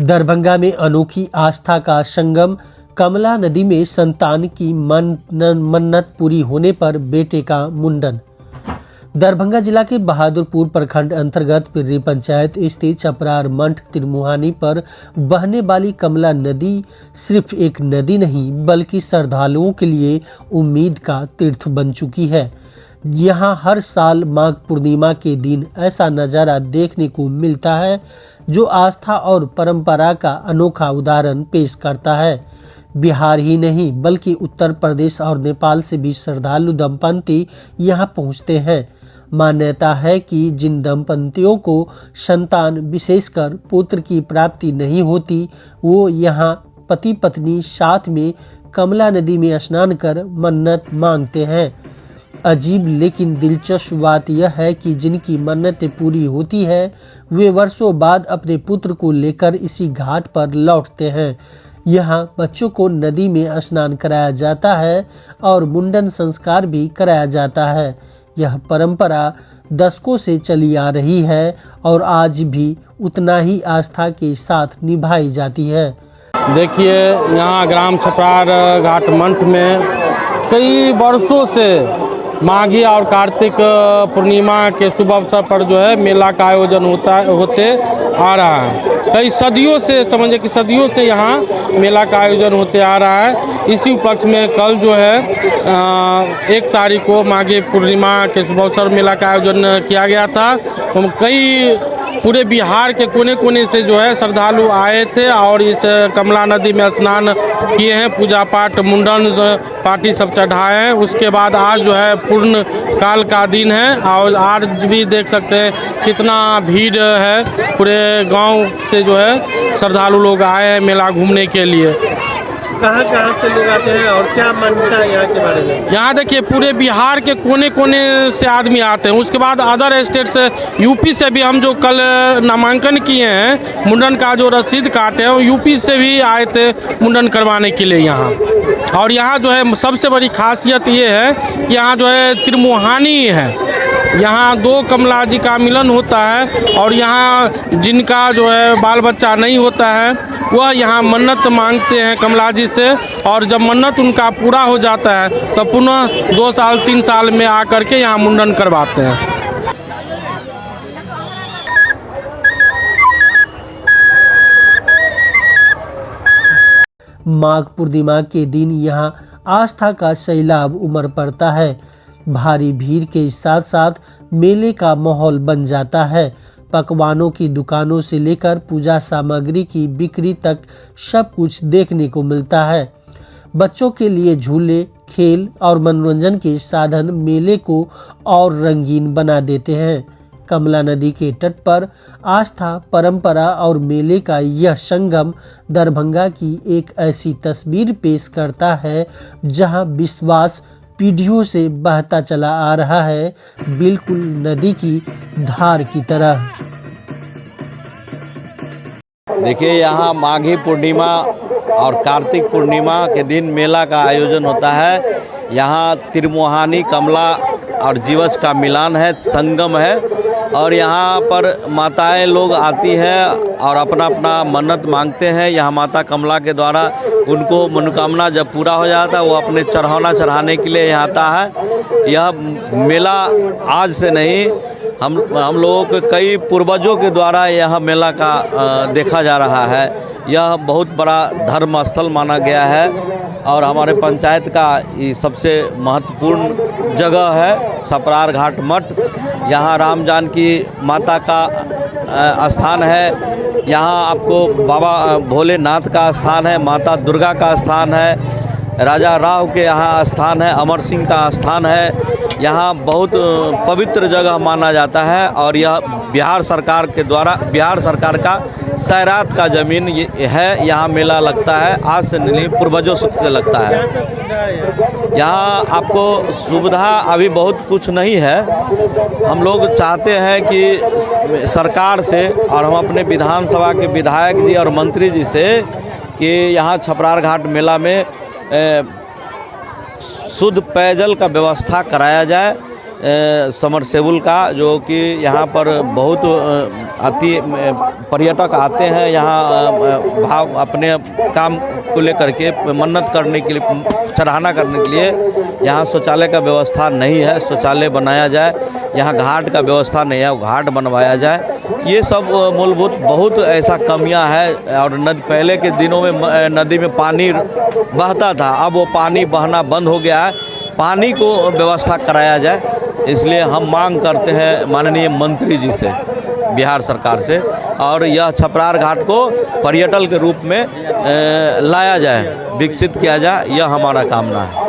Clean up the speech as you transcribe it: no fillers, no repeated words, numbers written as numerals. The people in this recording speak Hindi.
दरभंगा में अनोखी आस्था का संगम। कमला नदी में संतान की मन्नत पूरी होने पर बेटे का मुंडन। दरभंगा जिला के बहादुरपुर प्रखंड अंतर्गत पिर्री पंचायत स्थित चपरार मंठ तिरमुहानी पर बहने वाली कमला नदी सिर्फ एक नदी नहीं बल्कि श्रद्धालुओं के लिए उम्मीद का तीर्थ बन चुकी है। यहाँ हर साल माघ पूर्णिमा के दिन ऐसा नज़ारा देखने को मिलता है जो आस्था और परंपरा का अनोखा उदाहरण पेश करता है। बिहार ही नहीं बल्कि उत्तर प्रदेश और नेपाल से भी श्रद्धालु दंपति यहाँ पहुँचते हैं। मान्यता है कि जिन दंपतियों को संतान विशेषकर पुत्र की प्राप्ति नहीं होती वो यहाँ पति पत्नी साथ में कमला नदी में स्नान कर मन्नत मांगते हैं। अजीब लेकिन दिलचस्प बात यह है कि जिनकी मन्नतें पूरी होती है वे वर्षों बाद अपने पुत्र को लेकर इसी घाट पर लौटते हैं। यहाँ बच्चों को नदी में स्नान कराया जाता है और मुंडन संस्कार भी कराया जाता है। यह परंपरा दशकों से चली आ रही है और आज भी उतना ही आस्था के साथ निभाई जाती है। देखिए, यहाँ ग्राम छपरार घाट मंठ में कई वर्षों से माघी और कार्तिक पूर्णिमा के शुभ अवसर पर जो है मेला का आयोजन होते आ रहा है। कई सदियों से, समझिए कि सदियों से यहाँ मेला का आयोजन होते आ रहा है। इसी उपलक्ष्य में कल जो है 1 तारीख को माघी पूर्णिमा के शुभ अवसर मेला का आयोजन किया गया था। कई पूरे बिहार के कोने कोने से जो है श्रद्धालु आए थे और इस कमला नदी में स्नान किए हैं, पूजा पाठ मुंडन पार्टी सब चढ़ाए हैं। उसके बाद आज जो है पूर्ण काल का दिन है और आज भी देख सकते हैं कितना भीड़ है। पूरे गांव से जो है श्रद्धालु लोग आए हैं मेला घूमने के लिए। कहाँ से लोग आते हैं और क्या मान्यता है यहाँ के बारे में? यहाँ देखिए पूरे बिहार के कोने कोने से आदमी आते हैं। उसके बाद अदर स्टेट से, यूपी से भी हम जो कल नामांकन किए हैं मुंडन का जो रसीद काटे हैं वो यूपी से भी आए थे मुंडन करवाने के लिए यहाँ। और यहाँ जो है सबसे बड़ी खासियत ये है कि यहाँ जो है तिरमुहानी है, यहाँ 2 कमला जी का मिलन होता है और यहाँ जिनका जो है बाल बच्चा नहीं होता है वह यहाँ मन्नत मांगते हैं कमला जी से और जब मन्नत उनका पूरा हो जाता है तो पुनः 2 साल 3 साल में आकर के यहाँ मुंडन करवाते हैं। माघ पूर्णिमा के दिन यहाँ आस्था का सैलाब उमड़ पड़ता है। भारी भीड़ के साथ साथ मेले का माहौल बन जाता है। पकवानों की दुकानों से लेकर पूजा सामग्री की बिक्री तक सब कुछ देखने को मिलता है। बच्चों के लिए झूले, खेल और मनोरंजन के साधन मेले को और रंगीन बना देते हैं। कमला नदी के तट पर आस्था, परंपरा और मेले का यह संगम दरभंगा की एक ऐसी तस्वीर पेश करता है जहां विश्वास पीढ़ियों से बहता चला आ रहा है, बिल्कुल नदी की धार की तरह। देखिए, यहाँ माघी पूर्णिमा और कार्तिक पूर्णिमा के दिन मेला का आयोजन होता है। यहाँ तिरमुहानी, कमला और जीवछ का मिलान है, संगम है और यहाँ पर माताएं लोग आती हैं और अपना अपना मन्नत मांगते हैं। यहाँ माता कमला के द्वारा उनको मनोकामना जब पूरा हो जाता है वो अपने चढ़ाना चढ़ाने के लिए यहाँ आता है। यह मेला आज से नहीं, हम लोगों के कई पूर्वजों के द्वारा यह मेला का देखा जा रहा है। यह बहुत बड़ा धर्म स्थल माना गया है और हमारे पंचायत का ये सबसे महत्वपूर्ण जगह है छपरार घाट मठ। यहाँ राम जानकी माता का स्थान है, यहाँ आपको बाबा भोलेनाथ का स्थान है, माता दुर्गा का स्थान है, राजा राव के यहाँ स्थान है, अमर सिंह का स्थान है। यहाँ बहुत पवित्र जगह माना जाता है और यह बिहार सरकार के द्वारा, बिहार सरकार का सैरात का ज़मीन है। यहाँ मेला लगता है, आज से नहीं पूर्वजों से लगता है। यहाँ आपको सुविधा अभी बहुत कुछ नहीं है। हम लोग चाहते हैं कि सरकार से और हम अपने विधानसभा के विधायक जी और मंत्री जी से कि यहाँ छपरार घाट मेला में शुद्ध पेयजल का व्यवस्था कराया जाए। समरसेबुल का, जो कि यहाँ पर बहुत अति पर्यटक आते हैं यहाँ भाव अपने काम को लेकर के मन्नत करने के लिए, सराहना करने के लिए। यहाँ शौचालय का व्यवस्था नहीं है, शौचालय बनाया जाए। यहाँ घाट का व्यवस्था नहीं है, वो घाट बनवाया जाए। ये सब मूलभूत बहुत ऐसा कमियां है। और पहले के दिनों में नदी में पानी बहता था, अब वो पानी बहना बंद हो गया है। पानी को व्यवस्था कराया जाए, इसलिए हम मांग करते हैं माननीय मंत्री जी से, बिहार सरकार से, और यह छपरार घाट को पर्यटन के रूप में लाया जाए, विकसित किया जाए, यह हमारा कामना है।